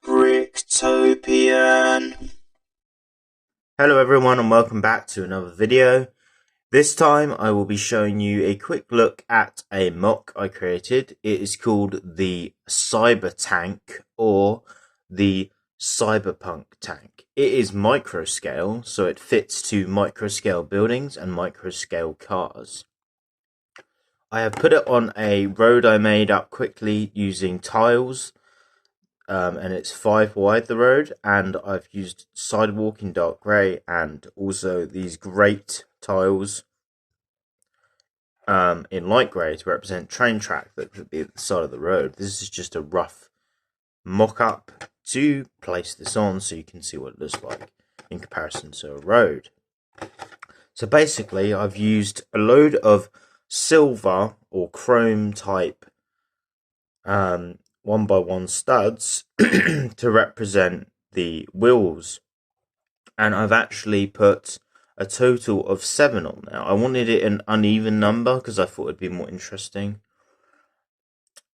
Bricktopian. Hello everyone and welcome back to another video. This time I will be showing you a quick look at a MOC I created. It is called the Cybertank or the Cyberpunk tank. It is microscale, so it fits to microscale buildings and microscale cars. I have put it on a road I made up quickly using tiles. And it's 5 wide, the road, and I've used sidewalk in dark grey and also these great tiles in light grey to represent train track that could be at the side of the road. This is just a rough mock-up to place this on so you can see what it looks like in comparison to a road. So basically I've used a load of silver or chrome type 1x1 studs to represent the wheels, and I've actually put a total of 7 on there. I wanted it an uneven number because I thought it'd be more interesting.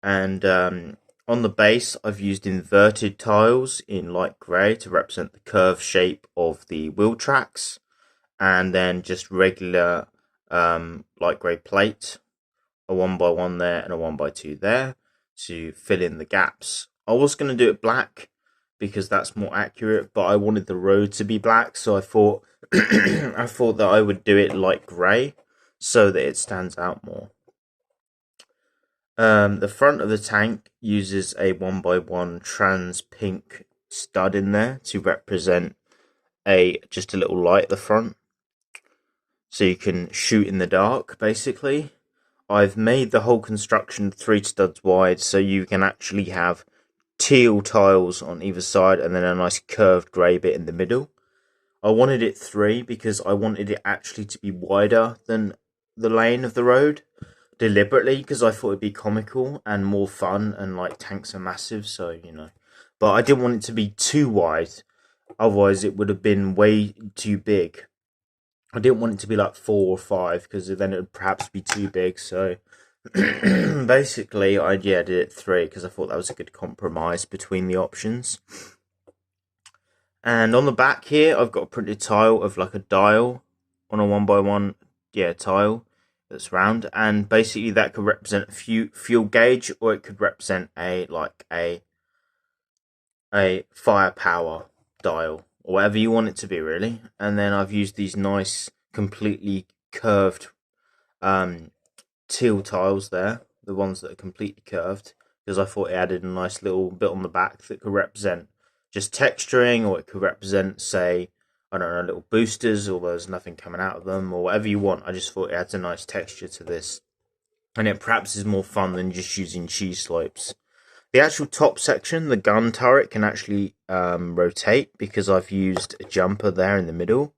And on the base I've used inverted tiles in light grey to represent the curved shape of the wheel tracks, and then just regular light grey plate, a 1x1 there and a 1x2 there to fill in the gaps. I was going to do it black because that's more accurate, but I wanted the road to be black, so I thought that I would do it light grey so that it stands out more. The front of the tank uses a 1x1 trans pink stud in there to represent just a little light at the front, so you can shoot in the dark basically. I've made the whole construction 3 studs wide, so you can actually have teal tiles on either side and then a nice curved grey bit in the middle. I wanted it 3 because I wanted it actually to be wider than the lane of the road, deliberately, because I thought it'd be comical and more fun, and like tanks are massive, so you know. But I didn't want it to be too wide, otherwise it would have been way too big. I didn't want it to be like 4 or 5 because then it would perhaps be too big. So basically, I did it 3 because I thought that was a good compromise between the options. And on the back here, I've got a printed tile of like a dial on a 1x1 tile that's round, and basically that could represent a fuel gauge, or it could represent a firepower dial, or whatever you want it to be really. And then I've used these nice completely curved teal tiles there, the ones that are completely curved, because I thought it added a nice little bit on the back that could represent just texturing, or it could represent, say, I don't know, little boosters, although there's nothing coming out of them, or whatever you want. I just thought it adds a nice texture to this, and it perhaps is more fun than just using cheese slopes. The actual top section, the gun turret, can actually rotate because I've used a jumper there in the middle,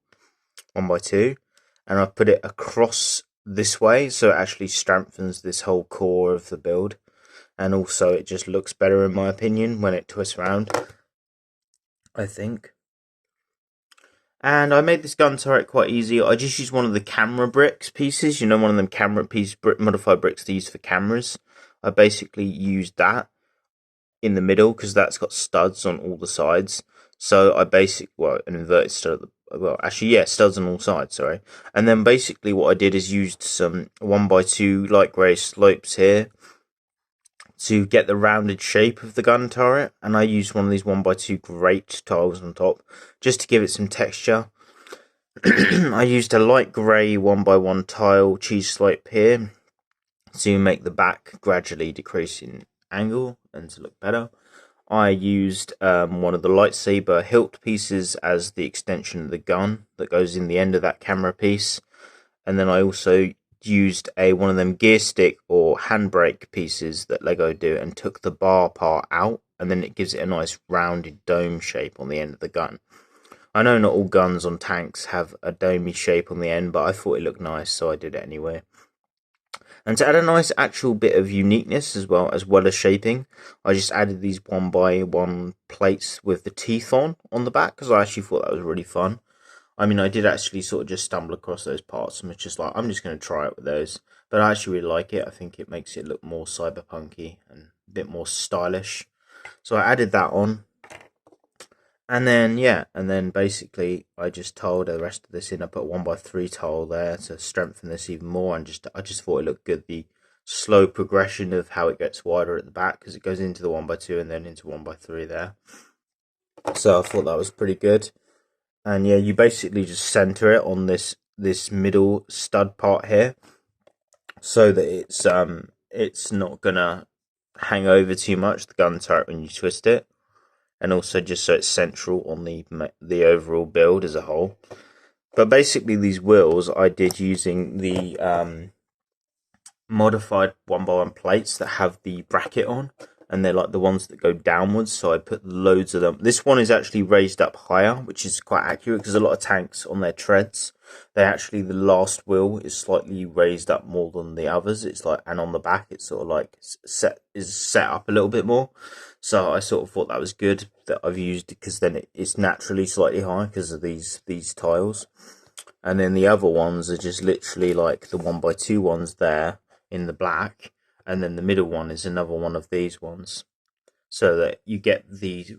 1x2, and I've put it across this way, so it actually strengthens this whole core of the build, and also it just looks better in my opinion when it twists around, I think. And I made this gun turret quite easy. I just used one of the camera bricks pieces, you know, one of them camera piece modified bricks they use for cameras. I basically used that in the middle because that's got studs on all the sides. So I an inverted stud, studs on all sides, sorry. And then basically what I did is used some 1x2 light grey slopes here to get the rounded shape of the gun turret, and I used one of these 1x2 great tiles on top just to give it some texture. I used a light grey 1x1 tile cheese slope here to make the back gradually decrease in angle and to look better. I used one of the lightsaber hilt pieces as the extension of the gun that goes in the end of that camera piece, and then I also used one of them gear stick or handbrake pieces that Lego do and took the bar part out, and then it gives it a nice rounded dome shape on the end of the gun. I know not all guns on tanks have a domey shape on the end, but I thought it looked nice, so I did it anyway. And to add a nice actual bit of uniqueness as well as shaping, I just added these 1x1 plates with the teeth on the back, because I actually thought that was really fun. I mean, I did actually sort of just stumble across those parts and was just like, I'm just going to try it with those. But I actually really like it. I think it makes it look more cyberpunky and a bit more stylish. So I added that on. And then yeah, and then basically I just tiled the rest of this in. I put a 1x3 tile there to strengthen this even more, and I just thought it looked good. The slow progression of how it gets wider at the back, because it goes into the 1x2 and then into 1x3 there. So I thought that was pretty good. And yeah, you basically just center it on this middle stud part here, so that it's not gonna hang over too much, the gun turret, when you twist it, and also just so it's central on the overall build as a whole. But basically these wheels I did using the modified 1x1 plates that have the bracket on, and they're like the ones that go downwards, so I put loads of them. This one is actually raised up higher, which is quite accurate, because a lot of tanks on their treads, the last wheel is slightly raised up more than the others. It's like, and on the back it's sort of like set up a little bit more. So I sort of thought that was good that I've used, because then it's naturally slightly higher because of these tiles. And then the other ones are just literally like the 1x2 ones there in the black, and then the middle one is another one of these ones, so that you get the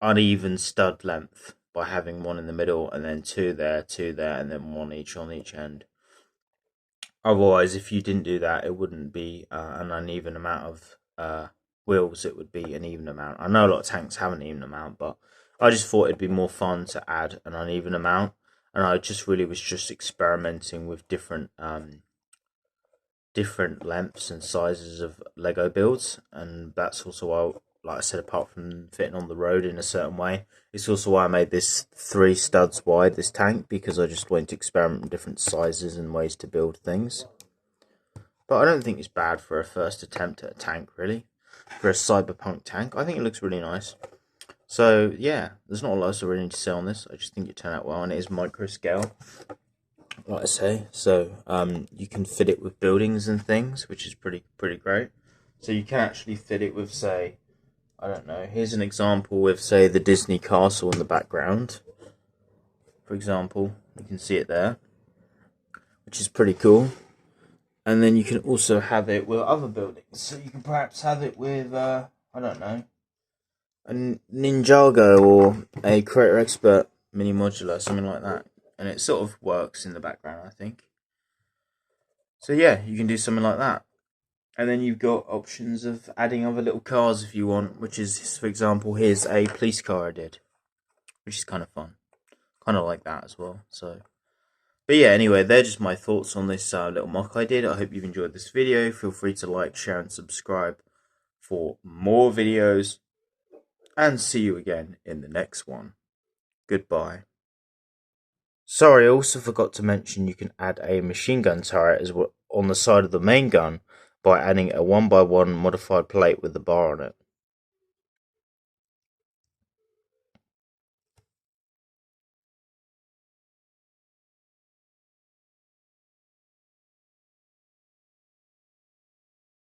uneven stud length by having one in the middle, and then two there, and then one each on each end. Otherwise, if you didn't do that, it wouldn't be an uneven amount of wheels, it would be an even amount. I know a lot of tanks have an even amount, but I just thought it'd be more fun to add an uneven amount, and I just really was just experimenting with different lengths and sizes of Lego builds, and that's also why, like I said, apart from fitting on the road in a certain way, it's also why I made this 3 studs wide, this tank, because I just wanted to experiment with different sizes and ways to build things. But I don't think it's bad for a first attempt at a tank, really. For a cyberpunk tank, I think it looks really nice. So yeah, there's not a lot I really need to say on this. I just think it turned out well, and it is micro scale, like I say. So you can fit it with buildings and things, which is pretty great. So you can actually fit it with, say, I don't know, here's an example with, say, the Disney castle in the background, for example. You can see it there, which is pretty cool. And then you can also have it with other buildings. So you can perhaps have it with, I don't know, a Ninjago or a Creator Expert mini modular, something like that. And it sort of works in the background, I think. So yeah, you can do something like that. And then you've got options of adding other little cars if you want, which is, for example, here's a police car I did, which is kind of fun. Kind of like that as well. So, but yeah, anyway, they're just my thoughts on this little mock I did. I hope you've enjoyed this video. Feel free to like, share, and subscribe for more videos. And see you again in the next one. Goodbye. Sorry, I also forgot to mention you can add a machine gun turret as well on the side of the main gun by adding a 1x1 modified plate with the bar on it.